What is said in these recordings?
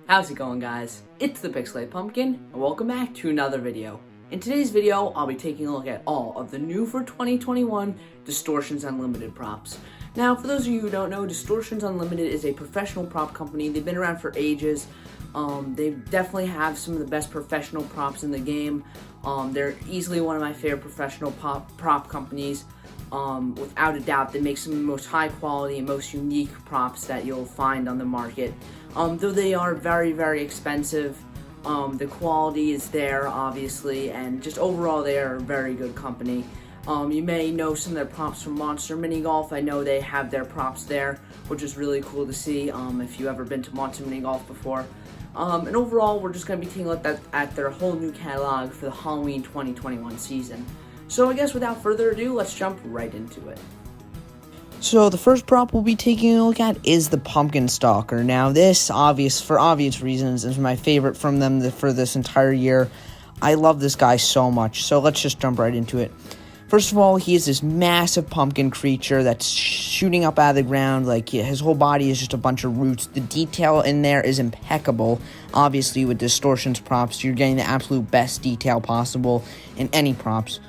How's it going, guys? It's the Pixelated Pumpkin, and welcome back to another video. In today's video, I'll be taking a look at all of the new for 2021 Distortions Unlimited props. Now, for those of you who don't know, Distortions Unlimited is a professional prop company. They've been around for ages. They definitely have some of the best professional props in the game. They're easily one of my favorite professional prop companies. Without a doubt, they make some of the most high quality and most unique props that you'll find on the market. Though they are very, very expensive, the quality is there, obviously, and just overall they are a very good company. You may know some of their props from Monster Mini Golf. I know they have their props there, which is really cool to see if you've ever been to Monster Mini Golf before. And overall, we're just going to be taking a look at their whole new catalog for the Halloween 2021 season. So I guess without further ado, let's jump right into it. So the first prop we'll be taking a look at is the Pumpkin Stalker. Now this, for obvious reasons, is my favorite from them for this entire year. I love this guy so much, so let's just jump right into it. First of all, he is this massive pumpkin creature that's shooting up out of the ground. Like, his whole body is just a bunch of roots. The detail in there is impeccable. Obviously, with Distortions props, you're getting the absolute best detail possible in any props.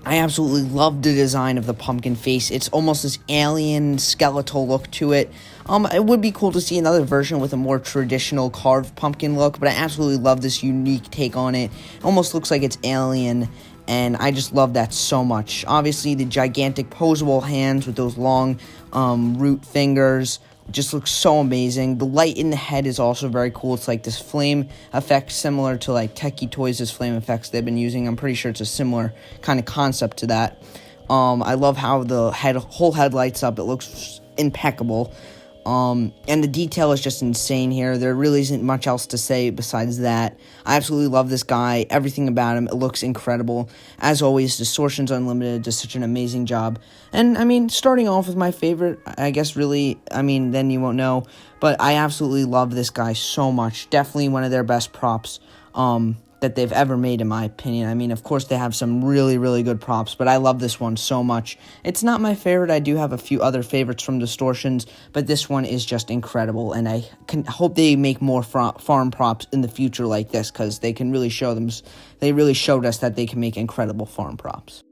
I absolutely love the design of the pumpkin face. It's almost this alien skeletal look to it. It would be cool to see another version with a more traditional carved pumpkin look, but I absolutely love this unique take on it. It almost looks like it's alien, and I just love that so much. Obviously, the gigantic posable hands with those long root fingers just looks so amazing. The light in the head is also very cool. It's like this flame effect similar to like Techie Toys' flame effects they've been using. I'm pretty sure it's a similar kind of concept to that. I love how the whole head lights up. It looks impeccable. And the detail is just insane here. There really isn't much else to say besides that. I absolutely love this guy. Everything about him, it looks incredible. As always, Distortions Unlimited does such an amazing job. And, I mean, starting off with my favorite, I guess really, then you won't know. But I absolutely love this guy so much. Definitely one of their best props that they've ever made, in my opinion. Of course, they have some really, really good props, but I love this one so much. It's not my favorite. I do have a few other favorites from Distortions, but this one is just incredible, and I hope they make more farm props in the future like this, because they can really show them. They really showed us that they can make incredible farm props.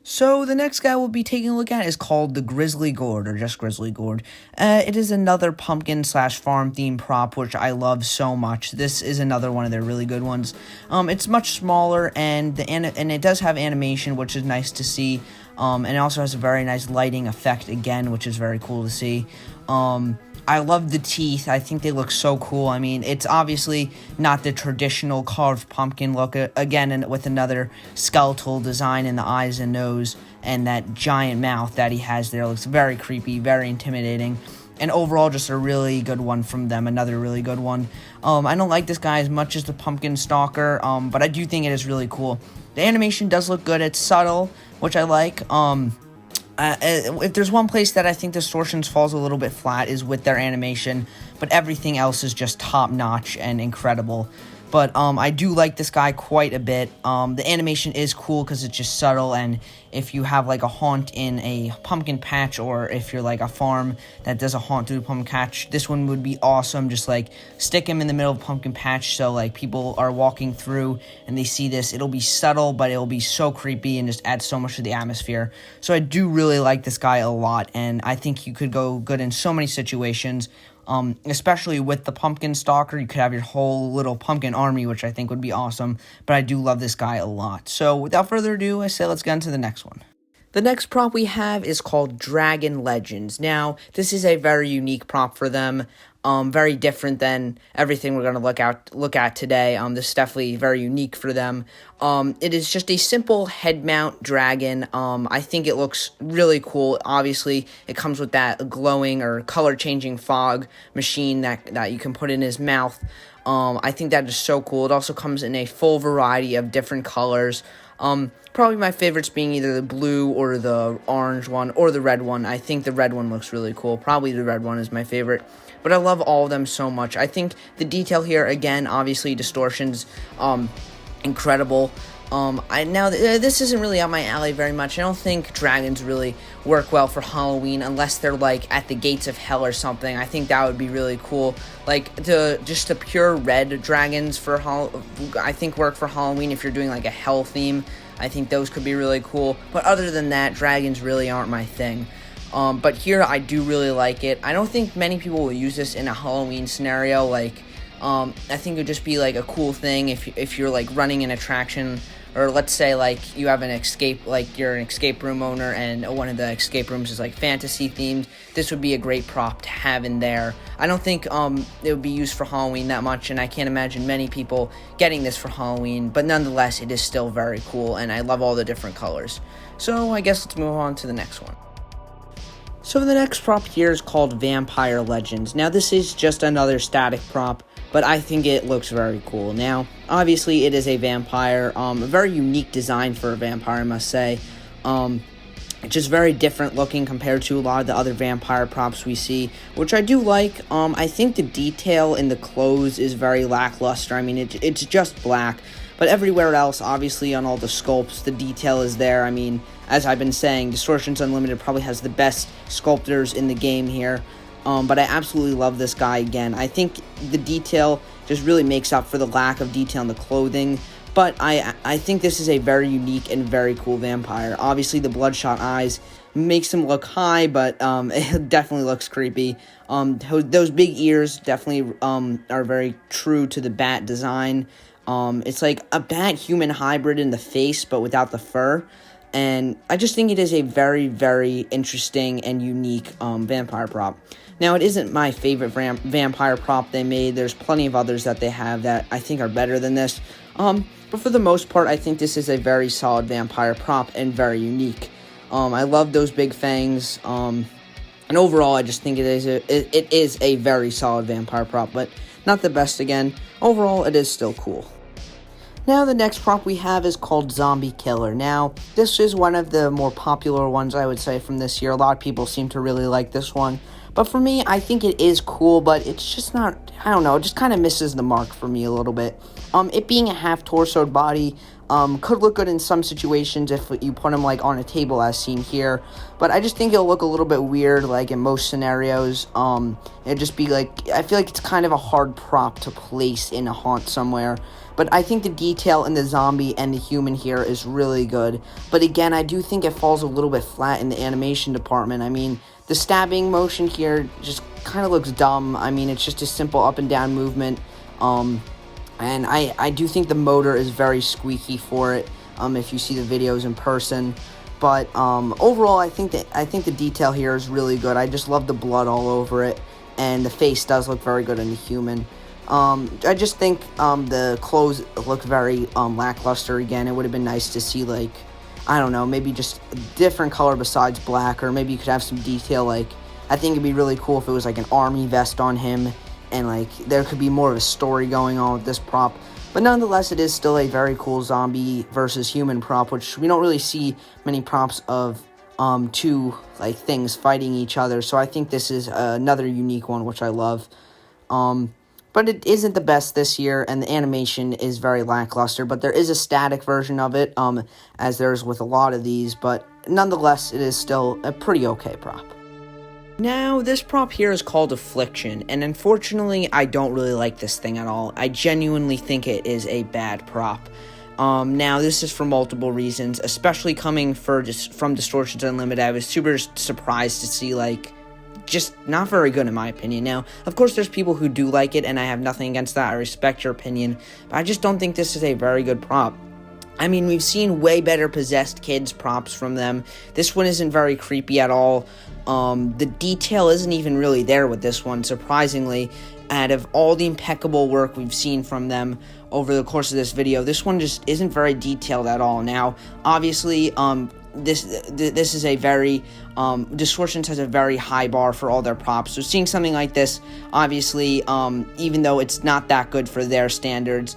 So the next guy we'll be taking a look at is called the Grizzly Gourd, or just Grizzly Gourd. It is another pumpkin/farm theme prop, which I love so much. This is another one of their really good ones. It's much smaller, and it does have animation, which is nice to see. And it also has a very nice lighting effect again, which is very cool to see. I love the teeth. I think they look so cool. It's obviously not the traditional carved pumpkin look, again, and with another skeletal design in the eyes and nose, and that giant mouth that he has there looks very creepy, very intimidating. And overall, just a really good one from them, another really good one. I don't like this guy as much as the Pumpkin Stalker, but I do think it is really cool. The animation does look good. It's subtle, which I like. If there's one place that I think Distortions falls a little bit flat is with their animation, but everything else is just top-notch and incredible. But I do like this guy quite a bit. The animation is cool because it's just subtle, and if you have like a haunt in a pumpkin patch, or if you're like a farm that does a haunt through a pumpkin patch, this one would be awesome. Just like stick him in the middle of a pumpkin patch, so like people are walking through and they see this. It'll be subtle, but it'll be so creepy and just add so much to the atmosphere. So I do really like this guy a lot, and I think you could go good in so many situations. Especially with the Pumpkin Stalker, you could have your whole little pumpkin army, which I think would be awesome, but I do love this guy a lot. So without further ado, I say let's get into the next one. The next prop we have is called Dragon Legends. Now, this is a very unique prop for them. Very different than everything we're going to look at today. This is definitely very unique for them. It is just a simple head mount dragon. I think it looks really cool. Obviously, it comes with that glowing or color changing fog machine that you can put in his mouth. I think that is so cool. It also comes in a full variety of different colors. Probably my favorites being either the blue or the orange one or the red one. I think the red one looks really cool. Probably the red one is my favorite. But I love all of them so much. I think the detail here, again, obviously Distortions, incredible. This isn't really up my alley very much. I don't think dragons really work well for Halloween unless they're like at the gates of hell or something. I think that would be really cool. Like the pure red dragons I think work for Halloween if you're doing like a hell theme. I think those could be really cool. But other than that, dragons really aren't my thing. But here I do really like it. I don't think many people will use this in a Halloween scenario. Like I think it would just be like a cool thing if you're like running an attraction. Or let's say, like, you have you're an escape room owner and one of the escape rooms is, like, fantasy themed. This would be a great prop to have in there. I don't think it would be used for Halloween that much, and I can't imagine many people getting this for Halloween. But nonetheless, it is still very cool, and I love all the different colors. So I guess let's move on to the next one. So the next prop here is called Vampire Legends. Now, this is just another static prop, but I think it looks very cool. Now, obviously, it is a vampire, a very unique design for a vampire, I must say. It's just very different looking compared to a lot of the other vampire props we see, which I do like. I think the detail in the clothes is very lackluster. I mean, it's just black, but everywhere else, obviously, on all the sculpts, the detail is there. I mean, as I've been saying, Distortions Unlimited probably has the best sculptors in the game here. But I absolutely love this guy again. I think the detail just really makes up for the lack of detail in the clothing. But I think this is a very unique and very cool vampire. Obviously, the bloodshot eyes makes him look high, but it definitely looks creepy. Those big ears definitely are very true to the bat design. It's like a bat-human hybrid in the face, but without the fur. And I just think it is a very, very interesting and unique vampire prop. Now, it isn't my favorite vampire prop they made. There's plenty of others that they have that I think are better than this. But for the most part, I think this is a very solid vampire prop and very unique. I love those big fangs. And overall, I just think it is a very solid vampire prop, but not the best again. Overall, it is still cool. Now, the next prop we have is called Zombie Killer. Now, this is one of the more popular ones, I would say, from this year. A lot of people seem to really like this one. But for me, I think it is cool, but it's just not, I don't know, it just kind of misses the mark for me a little bit. It being a half-torsoed body could look good in some situations if you put him, like, on a table as seen here. But I just think it'll look a little bit weird, like, in most scenarios. It'd just be, like, I feel like it's kind of a hard prop to place in a haunt somewhere. But I think the detail in the zombie and the human here is really good. But again, I do think it falls a little bit flat in the animation department. I mean, the stabbing motion here just kind of looks dumb. I mean, it's just a simple up and down movement. And I do think the motor is very squeaky for it, if you see the videos in person. But overall, I think the detail here is really good. I just love the blood all over it, and the face does look very good in the human. I just think the clothes look very lackluster again. It would have been nice to see, like, I don't know, maybe just a different color besides black, or maybe you could have some detail. Like, I think it'd be really cool if it was like an army vest on him, and like there could be more of a story going on with this prop. But nonetheless, it is still a very cool zombie versus human prop, which we don't really see many props of two like things fighting each other. So I think this is another unique one, which I love. But it isn't the best this year, and the animation is very lackluster. But there is a static version of it, as there's with a lot of these. But nonetheless, it is still a pretty okay prop. Now, this prop here is called Affliction, and unfortunately, I don't really like this thing at all. I genuinely think it is a bad prop. Now, this is for multiple reasons, especially coming from Distortions Unlimited. I was super surprised to see, like, just not very good in my opinion. Now, of course, there's people who do like it, and I have nothing against that. I respect your opinion, but I just don't think this is a very good prop. I mean, we've seen way better possessed kids props from them. This one isn't very creepy at all. The detail isn't even really there with this one, surprisingly. Out of all the impeccable work we've seen from them over the course of this video, this one just isn't very detailed at all. Now, obviously, this is a very Distortions has a very high bar for all their props, so seeing something like this, obviously, even though it's not that good for their standards,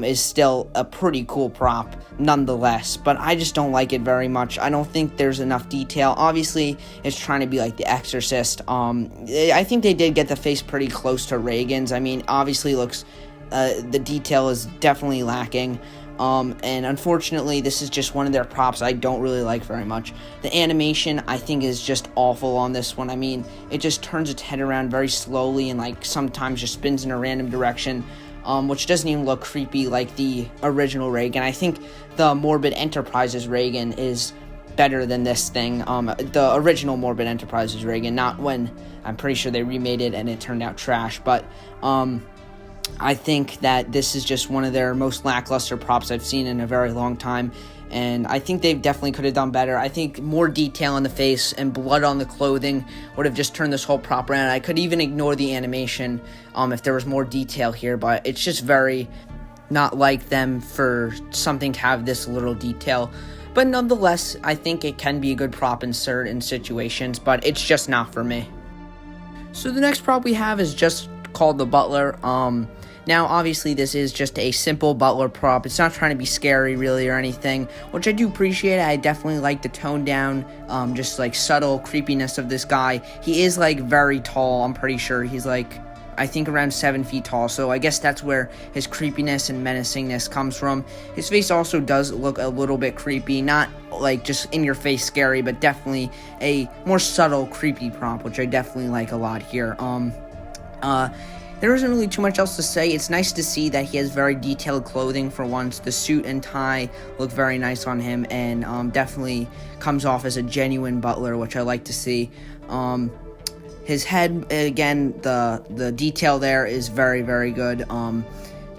is still a pretty cool prop nonetheless. But I just don't like it very much. I don't think there's enough detail. Obviously, it's trying to be like The Exorcist. I think they did get the face pretty close to Reagan's. I mean, obviously looks the detail is definitely lacking. And unfortunately, this is just one of their props I don't really like very much. The animation, I think, is just awful on this one. I mean, it just turns its head around very slowly and, like, sometimes just spins in a random direction, which doesn't even look creepy like the original Reagan. I think the Morbid Enterprises Reagan is better than this thing. The original Morbid Enterprises Reagan, not when I'm pretty sure they remade it and it turned out trash, but I think that this is just one of their most lackluster props I've seen in a very long time, and I think they definitely could have done better. I think more detail on the face and blood on the clothing would have just turned this whole prop around. I could even ignore the animation if there was more detail here, but it's just very not like them for something to have this little detail. But nonetheless, I think it can be a good prop in certain situations, but it's just not for me. So the next prop we have is just called the Butler. Now, obviously, this is just a simple Butler prop. It's not trying to be scary, really, or anything, which I do appreciate. I definitely like the toned down, just, like, subtle creepiness of this guy. He is, like, very tall. I'm pretty sure he's, like, I think around 7 feet tall, so I guess that's where his creepiness and menacingness comes from. His face also does look a little bit creepy, not like just in your face scary, but definitely a more subtle creepy prop, which I definitely like a lot here. There isn't really too much else to say. It's nice to see that he has very detailed clothing for once. The suit and tie look very nice on him, and definitely comes off as a genuine Butler, which I like to see. His head, again, the detail there is very, very good.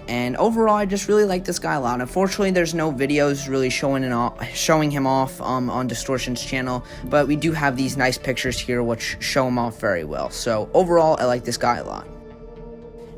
And overall, I just really like this guy a lot. Unfortunately, there's no videos really showing him off on Distortions channel, but we do have these nice pictures here which show him off very well. So overall, I like this guy a lot.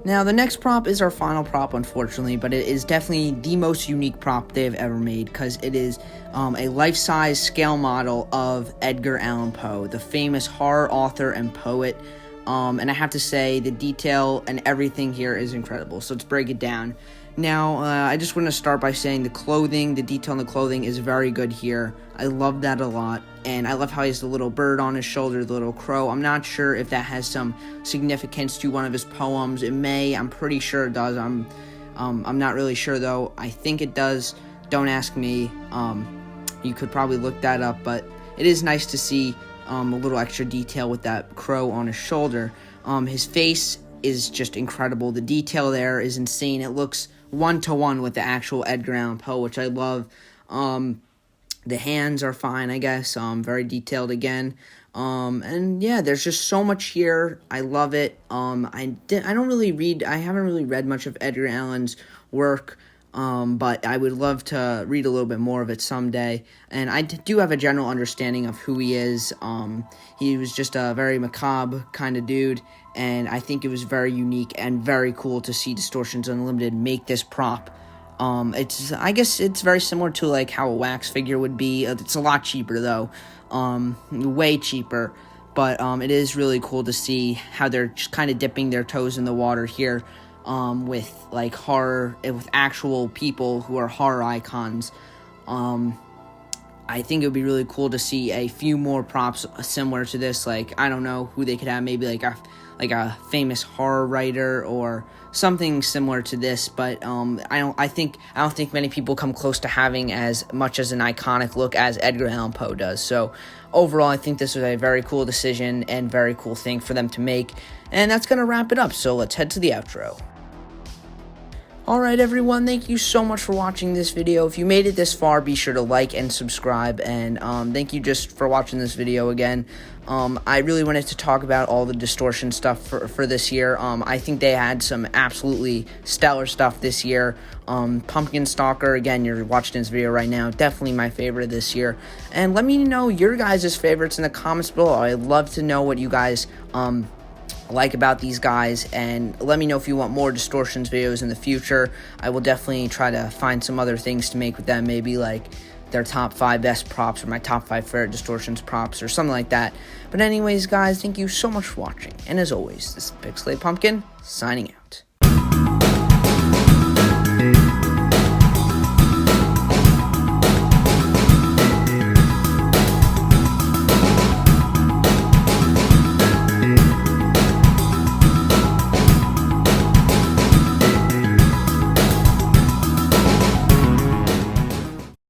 Now, the next prop is our final prop, unfortunately, but it is definitely the most unique prop they've ever made, because it is a life-size scale model of Edgar Allan Poe, the famous horror author and poet. And I have to say, the detail and everything here is incredible, so let's break it down. Now, I just want to start by saying the detail in the clothing is very good here. I love that a lot, and I love how he has the little bird on his shoulder, the little crow. I'm not sure if that has some significance to one of his poems. It may. I'm pretty sure it does. I'm not really sure, though. I think it does. Don't ask me. You could probably look that up, but it is nice to see a little extra detail with that crow on his shoulder. His face is just incredible. The detail there is insane. It looks one-to-one with the actual Edgar Allan Poe, which I love. The hands are fine, I guess. Very detailed again. And yeah, there's just so much here. I love it. I haven't really read much of Edgar Allan's work. But I would love to read a little bit more of it someday. And I do have a general understanding of who he is. He was just a very macabre kind of dude, and I think it was very unique and very cool to see Distortions Unlimited make this prop. I guess it's very similar to like how a wax figure would be. It's a lot cheaper though, way cheaper. But it is really cool to see how they're just kind of dipping their toes in the water here. With like horror, with actual people who are horror icons. I think it would be really cool to see a few more props similar to this. Like, I don't know who they could have, maybe like a famous horror writer or something similar to this. But I don't think many people come close to having as much as an iconic look as Edgar Allan Poe does. So overall, I think this was a very cool decision and very cool thing for them to make. And that's gonna wrap it up. So let's head to the outro. Alright everyone, thank you so much for watching this video. If you made it this far, be sure to like and subscribe, and thank you just for watching this video again. I really wanted to talk about all the Distortion stuff for this year. I think they had some absolutely stellar stuff this year. Pumpkin Stalker, again, you're watching this video right now, definitely my favorite this year. And let me know your guys' favorites in the comments below. I'd love to know what you guys like about these guys, and let me know if you want more Distortions videos in the future. I will definitely try to find some other things to make with them, maybe like their top 5 best props or my top 5 favorite Distortions props or something like that. But anyways guys, thank you so much for watching, and as always, this is Pixelated Pumpkin signing out.